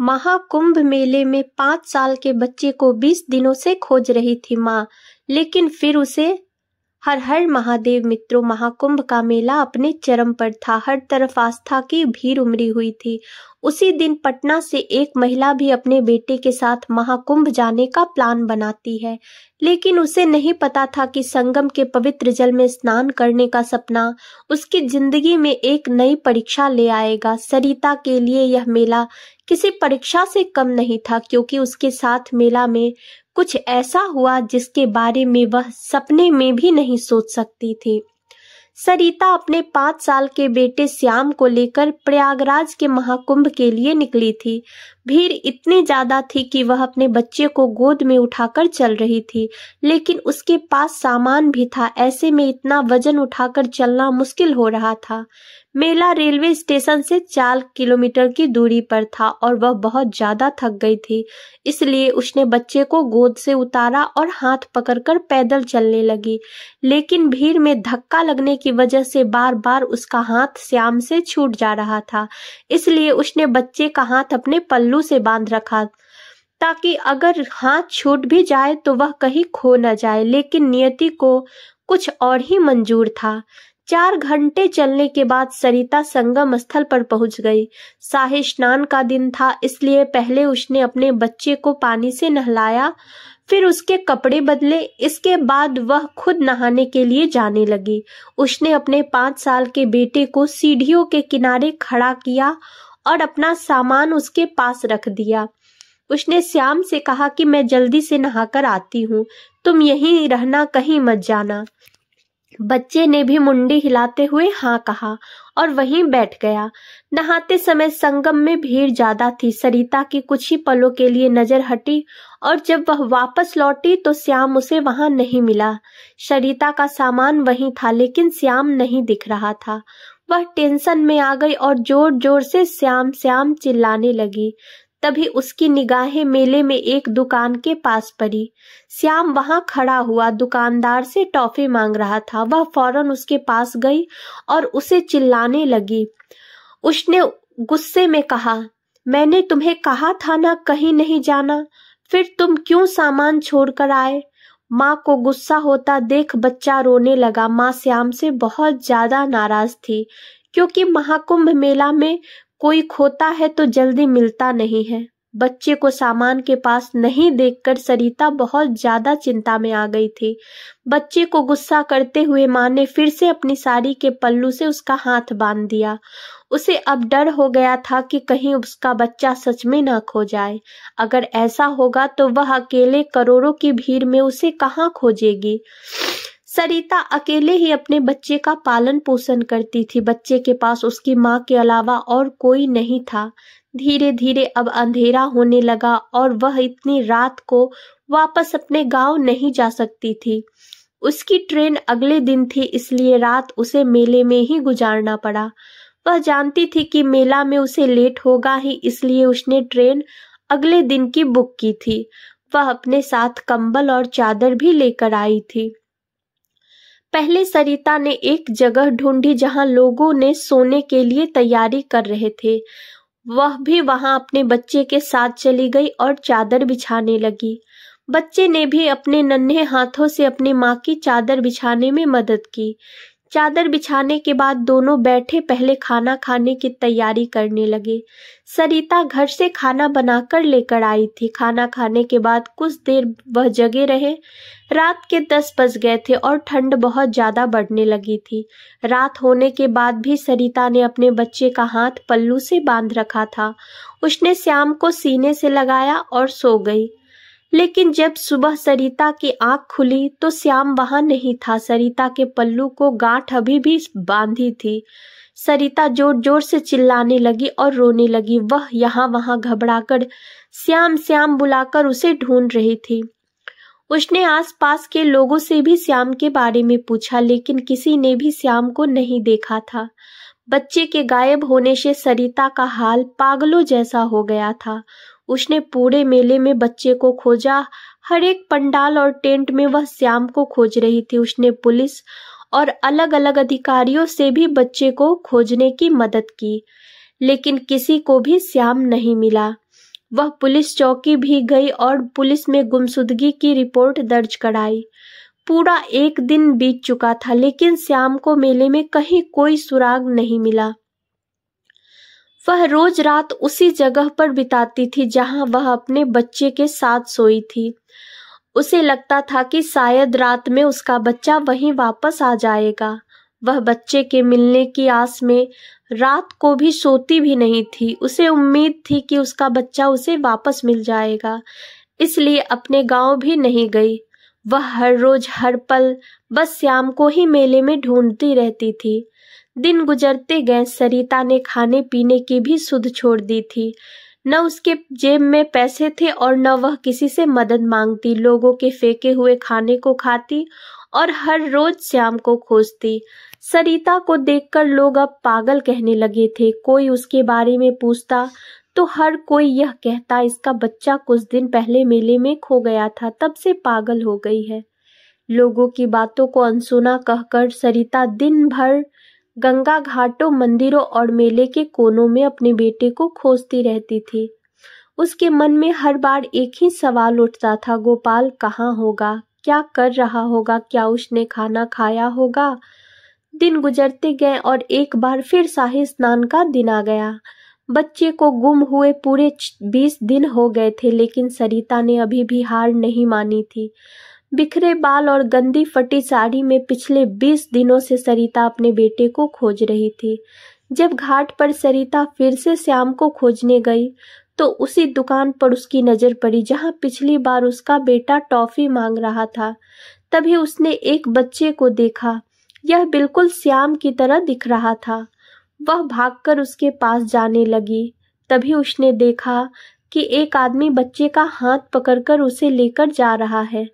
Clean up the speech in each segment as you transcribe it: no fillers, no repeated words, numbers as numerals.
महाकुंभ मेले में 5 साल के बच्चे को 20 दिनों से खोज रही थी माँ, लेकिन फिर उसे हर हर महादेव मित्रों, महाकुंभ का मेला अपने चरम पर था। हर तरफ आस्था की भीड़ उमड़ी हुई थी। उसी दिन पटना से एक महिला भी अपने बेटे के साथ महाकुंभ जाने का प्लान बनाती है, लेकिन उसे नहीं पता था कि संगम के पवित्र जल में स्नान करने का सपना उसकी जिंदगी में एक नई परीक्षा ले आएगा। सरिता के लिए यह मेला किसी परीक्षा से कम नहीं था, क्योंकि उसके साथ मेला में कुछ ऐसा हुआ जिसके बारे में वह सपने में भी नहीं सोच सकती थी। सरिता अपने 5 साल के बेटे श्याम को लेकर प्रयागराज के महाकुंभ के लिए निकली थी। भीड़ इतनी ज्यादा थी कि वह अपने बच्चे को गोद में उठाकर चल रही थी, लेकिन उसके पास सामान भी था। ऐसे में इतना वजन उठाकर चलना मुश्किल हो रहा था। मेला रेलवे स्टेशन से 4 किलोमीटर की दूरी पर था और वह बहुत ज्यादा थक गई थी, इसलिए उसने बच्चे को गोद से उतारा और हाथ पकड़कर पैदल चलने लगी। लेकिन भीड़ में धक्का लगने की वजह से बार बार उसका हाथ श्याम से छूट जा रहा था, इसलिए उसने बच्चे का हाथ अपने पल्लू से बांध रखा ताकि अगर हाथ छूट भी जाए तो वह कहीं खो न जाए। लेकिन नियति को कुछ और ही मंजूर था। 4 घंटे चलने के बाद सरिता संगम स्थल पर पहुंच गई। शाही स्नान का दिन था, इसलिए पहले उसने अपने बच्चे को पानी से नहलाया, फिर उसके कपड़े बदले। इसके बाद वह खुद नहाने के लिए जाने लगी। उसने अपने 5 साल के बेटे को सीढ़ियों के किनारे खड़ा किया और अपना सामान उसके पास रख दिया। उसने श्याम से कहा कि मैं जल्दी से नहाकर आती हूँ, तुम यहीं रहना, कहीं मत जाना। बच्चे ने भी मुंडी हिलाते हुए हाँ कहा और वहीं बैठ गया। नहाते समय संगम में भीड़ ज्यादा थी। सरिता की कुछ ही पलों के लिए नजर हटी और जब वह वापस लौटी तो श्याम उसे वहां नहीं मिला। सरिता का सामान वहीं था, लेकिन श्याम नहीं दिख रहा था। वह टेंशन में आ गई और जोर जोर से श्याम श्याम चिल्लाने लगी। तभी उसकी निगाहें मेले में एक दुकान के पास पड़ी। श्याम वहां खड़ा हुआ दुकानदार से टॉफी मांग रहा था। वह फौरन उसके पास गई और उसे चिल्लाने लगी। उसने गुस्से में कहा, मैंने तुम्हें कहा था ना कहीं नहीं जाना, फिर तुम क्यों सामान छोड़कर आए? माँ को गुस्सा होता देख बच्चा रोने लगा। माँ श्याम से बहुत ज्यादा नाराज थी, क्योंकि महाकुंभ मेला में कोई खोता है तो जल्दी मिलता नहीं है। बच्चे को सामान के पास नहीं देखकर सरिता बहुत ज्यादा चिंता में आ गई थी। बच्चे को गुस्सा करते हुए माँ ने फिर से अपनी साड़ी के पल्लू से उसका हाथ बांध दिया। उसे अब डर हो गया था कि कहीं उसका बच्चा सच में ना खो जाए। अगर ऐसा होगा तो वह अकेले करोड़ों की भीड़ में उसे कहाँ खोजेगी। सरिता अकेले ही अपने बच्चे का पालन पोषण करती थी। बच्चे के पास उसकी माँ के अलावा और कोई नहीं था। धीरे धीरे अब अंधेरा होने लगा और वह इतनी रात को वापस अपने गांव नहीं जा सकती थी। उसकी ट्रेन अगले दिन थी, इसलिए रात उसे मेले में ही गुजारना पड़ा। वह जानती थी कि मेला में उसे लेट होगा ही, इसलिए उसने ट्रेन अगले दिन की बुक की थी। वह अपने साथ कंबल और चादर भी लेकर आई थी। पहले सरिता ने एक जगह ढूंढी जहां लोगों ने सोने के लिए तैयारी कर रहे थे। वह भी वहां अपने बच्चे के साथ चली गई और चादर बिछाने लगी। बच्चे ने भी अपने नन्हे हाथों से अपनी माँ की चादर बिछाने में मदद की। चादर बिछाने के बाद दोनों बैठे पहले खाना खाने की तैयारी करने लगे। सरिता घर से खाना बनाकर लेकर आई थी। खाना खाने के बाद कुछ देर वह जगे रहे। रात के 10 बज गए थे और ठंड बहुत ज्यादा बढ़ने लगी थी। रात होने के बाद भी सरिता ने अपने बच्चे का हाथ पल्लू से बांध रखा था। उसने श्याम को सीने से लगाया और सो गई। लेकिन जब सुबह सरिता की आंख खुली तो श्याम वहां नहीं था। सरिता के पल्लू को गांठ अभी भी बांधी थी। सरिता जोर जोर से चिल्लाने लगी और रोने लगी। वह यहाँ वहां घबराकर श्याम श्याम बुलाकर उसे ढूंढ रही थी। उसने आसपास के लोगों से भी श्याम के बारे में पूछा, लेकिन किसी ने भी श्याम को नहीं देखा था। बच्चे के गायब होने से सरिता का हाल पागलों जैसा हो गया था। उसने पूरे मेले में बच्चे को खोजा। हर एक पंडाल और टेंट में वह श्याम को खोज रही थी। उसने पुलिस और अलग अलग अधिकारियों से भी बच्चे को खोजने की मदद की, लेकिन किसी को भी श्याम नहीं मिला। वह पुलिस चौकी भी गई और पुलिस में गुमशुदगी की रिपोर्ट दर्ज कराई। पूरा एक दिन बीत चुका था, लेकिन श्याम को मेले में कहीं कोई सुराग नहीं मिला। वह रोज रात उसी जगह पर बिताती थी जहां वह अपने बच्चे के साथ सोई थी। उसे लगता था कि शायद रात में उसका बच्चा वहीं वापस आ जाएगा। वह बच्चे के मिलने की आस में रात को भी सोती भी नहीं थी। उसे उम्मीद थी कि उसका बच्चा उसे वापस मिल जाएगा, इसलिए अपने गांव भी नहीं गई। वह हर रोज हर पल बस श्याम को ही मेले में ढूंढती रहती थी। दिन गुजरते गए। सरिता ने खाने पीने की भी सुध छोड़ दी थी। न उसके जेब में पैसे थे और न वह किसी से मदद मांगती। लोगों के फेंके हुए खाने को खाती और हर रोज श्याम को खोजती। सरिता को देखकर लोग अब पागल कहने लगे थे। कोई उसके बारे में पूछता तो हर कोई यह कहता, इसका बच्चा कुछ दिन पहले मेले में खो गया था, तब से पागल हो गई है। लोगों की बातों को अनसुना कहकर सरिता दिन भर गंगा घाटों, मंदिरों और मेले के कोनों में अपने बेटे को खोजती रहती थी। उसके मन में हर बार एक ही सवाल उठता था, गोपाल कहाँ होगा, क्या कर रहा होगा, क्या उसने खाना खाया होगा। दिन गुजरते गए और एक बार फिर शाही स्नान का दिन आ गया। बच्चे को गुम हुए पूरे 20 दिन हो गए थे, लेकिन सरिता ने अभी भी हार नहीं मानी थी। बिखरे बाल और गंदी फटी साड़ी में पिछले 20 दिनों से सरिता अपने बेटे को खोज रही थी। जब घाट पर सरिता फिर से श्याम को खोजने गई तो उसी दुकान पर उसकी नजर पड़ी जहां पिछली बार उसका बेटा टॉफी मांग रहा था। तभी उसने एक बच्चे को देखा। यह बिल्कुल श्याम की तरह दिख रहा था। वह भागकर उसके पास जाने लगी। तभी उसने देखा कि एक आदमी बच्चे का हाथ पकड़कर उसे लेकर जा रहा है।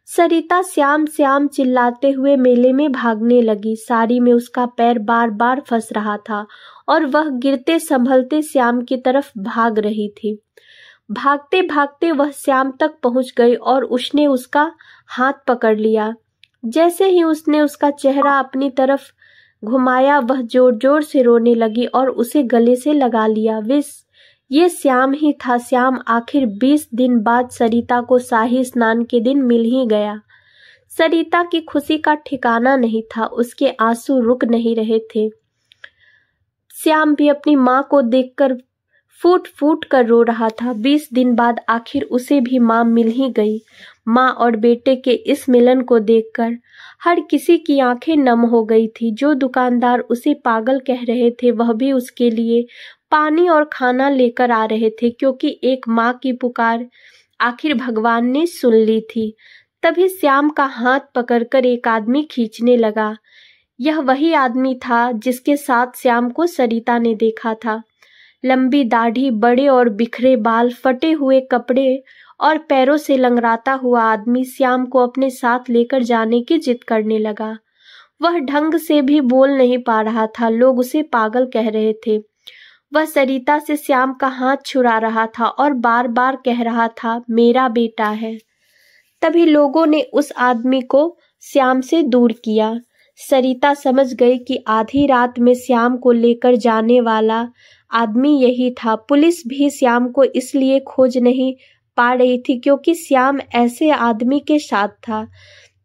सरिता श्याम श्याम चिल्लाते हुए मेले में भागने लगी। साड़ी में उसका पैर बार बार फंस रहा था और वह गिरते संभलते श्याम की तरफ भाग रही थी। भागते भागते वह श्याम तक पहुंच गई और उसने उसका हाथ पकड़ लिया। जैसे ही उसने उसका चेहरा अपनी तरफ घुमाया, वह जोर जोर से रोने लगी और उसे गले से लगा लिया। ये श्याम ही था। श्याम आखिर 20 दिन बाद सरिता को शाही स्नान के दिन मिल ही गया। सरिता की खुशी का ठिकाना नहीं था। उसके आंसू रुक नहीं रहे थे। श्याम भी अपनी माँ को देखकर फूट फूट कर रो रहा था। 20 दिन बाद आखिर उसे भी माँ मिल ही गई। माँ और बेटे के इस मिलन को देखकर हर किसी की आंखें नम हो गई थी। जो दुकानदार उसे पागल कह रहे थे वह भी उसके लिए पानी और खाना लेकर आ रहे थे, क्योंकि एक माँ की पुकार आखिर भगवान ने सुन ली थी। तभी श्याम का हाथ पकड़कर एक आदमी खींचने लगा। यह वही आदमी था जिसके साथ श्याम को सरिता ने देखा था। लंबी दाढ़ी, बड़े और बिखरे बाल, फटे हुए कपड़े और पैरों से लंगड़ाता हुआ आदमी श्याम को अपने साथ लेकर जाने की जिद करने लगा। वह ढंग से भी बोल नहीं पा रहा था। लोग उसे पागल कह रहे थे। वह सरिता से श्याम का हाथ छुड़ा रहा था और बार बार कह रहा था, मेरा बेटा है। तभी लोगों ने उस आदमी को श्याम से दूर किया। सरिता समझ गई कि आधी रात में श्याम को लेकर जाने वाला आदमी यही था। पुलिस भी श्याम को इसलिए खोज नहीं पा रही थी क्योंकि श्याम ऐसे आदमी के साथ था।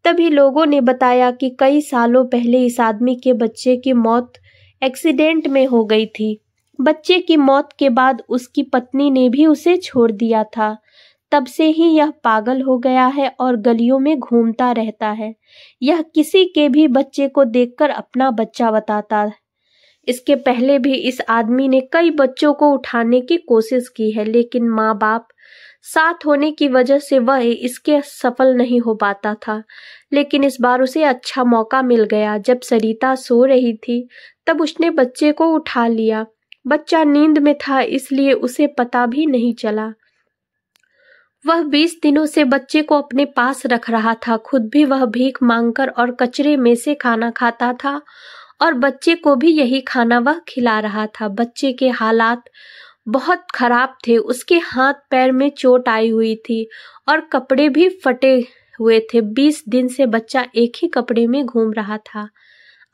तभी लोगों ने बताया कि कई सालों पहले इस आदमी के बच्चे की मौत एक्सीडेंट में हो गई थी। बच्चे की मौत के बाद उसकी पत्नी ने भी उसे छोड़ दिया था। तब से ही यह पागल हो गया है और गलियों में घूमता रहता है। यह किसी के भी बच्चे को देखकर अपना बच्चा बताता है। इसके पहले भी इस आदमी ने कई बच्चों को उठाने की कोशिश की है, लेकिन माँ बाप साथ होने की वजह से वह इसके सफल नहीं हो पाता था। लेकिन इस बार उसे अच्छा मौका मिल गया। जब सरिता सो रही थी तब उसने बच्चे को उठा लिया। बच्चा नींद में था, इसलिए उसे पता भी नहीं चला। वह 20 दिनों से बच्चे को अपने पास रख रहा था। खुद भी वह भीख मांगकर और कचरे में से खाना खाता था और बच्चे को भी यही खाना वह खिला रहा था। बच्चे के हालात बहुत खराब थे। उसके हाथ पैर में चोट आई हुई थी और कपड़े भी फटे हुए थे। 20 दिन से बच्चा एक ही कपड़े में घूम रहा था।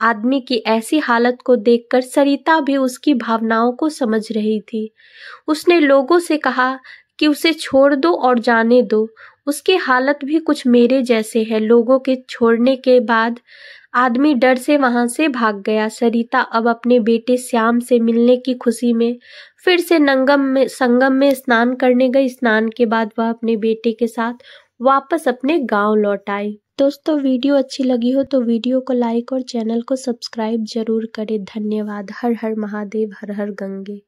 आदमी की ऐसी हालत को देखकर सरिता भी उसकी भावनाओं को समझ रही थी। उसने लोगों से कहा कि उसे छोड़ दो और जाने दो, उसकी हालत भी कुछ मेरे जैसे है। लोगों के छोड़ने के बाद आदमी डर से वहां से भाग गया। सरिता अब अपने बेटे श्याम से मिलने की खुशी में फिर से संगम में स्नान करने गई। स्नान के बाद वह अपने बेटे के साथ वापस अपने गांव लौट आई। दोस्तों, वीडियो अच्छी लगी हो तो वीडियो को लाइक और चैनल को सब्सक्राइब जरूर करें। धन्यवाद। हर हर महादेव, हर हर गंगे।